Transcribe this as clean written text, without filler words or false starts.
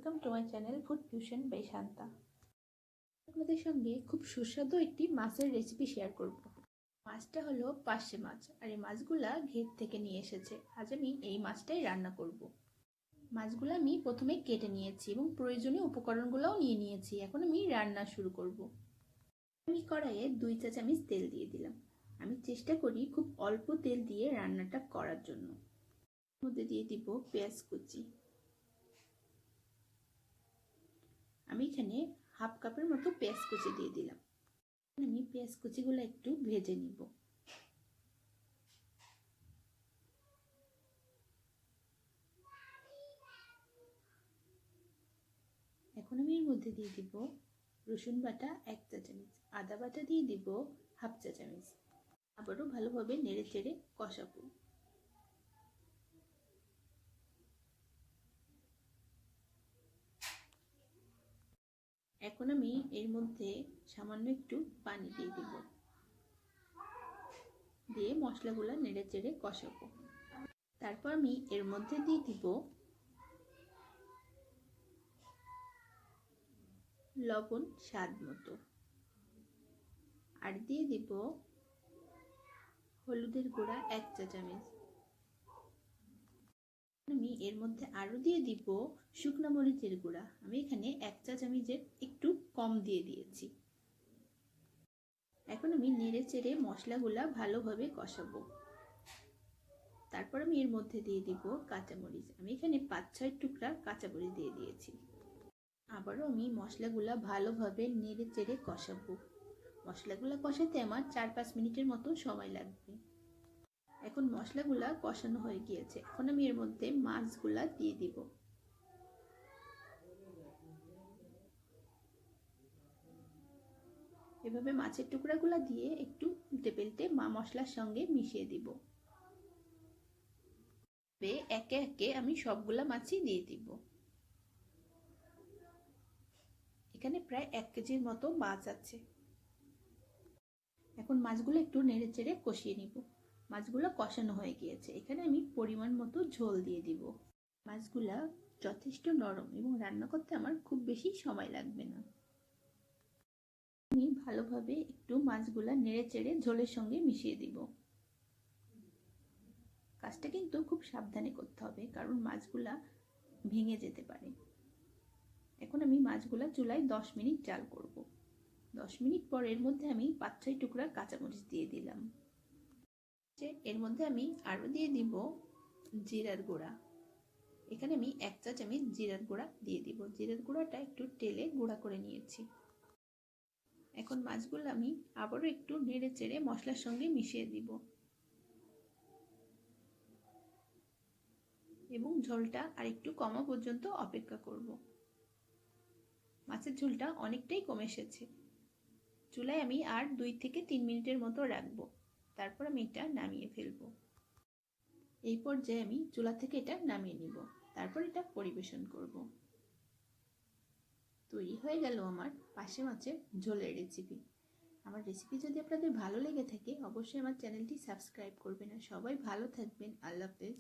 Welcome to my channel food fusion by Shanta. আপনাদের সঙ্গে খুব সুস্বাদু একটি মাছের রেসিপি শেয়ার করব। মাছটা হলো পার্শে মাছ, আর এই মাছগুলা ঘের থেকে নিয়ে এসেছে। আজ আমি এই মাছটাই রান্না করব। মাছগুলো আমি প্রথমে কেটে নিয়েছি এবং প্রয়োজনীয় উপকরণগুলোও নিয়ে নিয়েছি। এখন আমি রান্না শুরু করব। আমি কড়াইয়ে 2 চা চামচ তেল দিয়ে দিলাম। আমি চেষ্টা করি খুব অল্প তেল দিয়ে রান্নাটা করার জন্য। মধ্যে দিয়ে দিব পেঁয়াজ কুচি। আমি এখানে হাফ কাপের মতো পেঁয়াজ কুচি দিয়ে দিলাম। আমি পেঁয়াজ কুচিগুলো একটু ভেজে নিব। এখন আমি এর মধ্যে দিয়ে দিব রসুন বাটা 1 চা চামচ, আদা বাটা দিয়ে দিব হাফ চা চামচ। আবারও ভালোভাবে নেড়ে চেড়ে কষাবো। এখন আমি এর মধ্যে সামান্য একটু পানি দিয়ে দিব, দিয়ে মশলাগুলো নেড়ে চেড়ে কষাবো। তারপর আমি এর মধ্যে দিয়ে দিব লবণ স্বাদ মতো, আর দিয়ে দিব হলুদের গুঁড়া 1 চা চামচ। আমি এর মধ্যে আরো দিয়ে দিব শুকনো মরিচের গুঁড়া। আমি এখানে 1 চা চামচের একটু কম দিয়ে দিয়েছি। এখন আমি নেড়ে চেড়ে মশলাগুলা ভালোভাবে কষাবো। তারপর আমি এর মধ্যে দিয়ে দিব কাঁচামরিচ। আমি এখানে 5-6 টুকরা কাঁচামরিচ দিয়ে দিয়েছি। আবারও আমি মশলাগুলা ভালোভাবে নেড়ে চেড়ে কষাবো। মশলাগুলা কষাতে আমার 4-5 মিনিটের মতো সময় লাগবে। এখন মশলাগুলা কষানো হয়ে গিয়েছে। এখন আমি এর মধ্যে মাছগুলা দিয়ে দিব। এভাবে মাছের টুকরাগুলা দিয়ে একটু উল্টে পাল্টে মশলার সঙ্গে মিশিয়ে দিব। একে একে আমি সবগুলা মাছই দিয়ে দিব। এখানে প্রায় 1 কেজির মতো মাছ আছে। এখন মাছগুলো একটু নেড়ে চেড়ে কষিয়ে নিব। মাছগুলো কষানো হয়ে গিয়েছে। এখানে আমি পরিমাণ মতো ঝোল দিয়ে দিব। মাছগুলা যথেষ্ট নরম এবং রান্না করতে আমার খুব বেশি সময় লাগবে না। আমি ভালোভাবে একটু মাছগুলা নেড়ে চেড়ে ঝোলের সঙ্গে মিশিয়ে দিব। কাজটা কিন্তু খুব সাবধানে করতে হবে, কারণ মাছগুলা ভেঙে যেতে পারে। এখন আমি মাছগুলা চুলায় 10 মিনিট জাল করব। 10 মিনিট পর এর মধ্যে আমি 5-6 টুকরা কাঁচামরিচ দিয়ে দিলাম। এর মধ্যে আমি আরো দিয়ে দিব জিরার গুঁড়া। এখানে আমি 1 চা চামচ জিরার গুঁড়া দিয়ে দিব। জিরার গুঁড়াটা একটু তেলে গুঁড়া করে নিয়েছি। এখন মাছগুলো আমি আবারও একটু নেড়ে চেড়ে মশলার সঙ্গে মিশিয়ে দিব এবং ঝোলটা আর একটু কমা পর্যন্ত অপেক্ষা করব। মাছের ঝোলটা অনেকটাই কমে এসেছে। চুলায় আমি আর 2-3 মিনিটের মতো রাখবো। তারপর আমি এটা নামিয়ে ফেলবো। এই পর্যায়ে আমি চুলা থেকে এটা নামিয়ে নিব। তারপর এটা পরিবেশন করব। তৈরি হয়ে গেল আমার পার্শে মাছের ঝোলের রেসিপি। আমার রেসিপি যদি আপনাদের ভালো লেগে থাকে অবশ্যই আমার চ্যানেলটি সাবস্ক্রাইব করবেন। আর সবাই ভালো থাকবেন। আল্লাহ হাফেজ।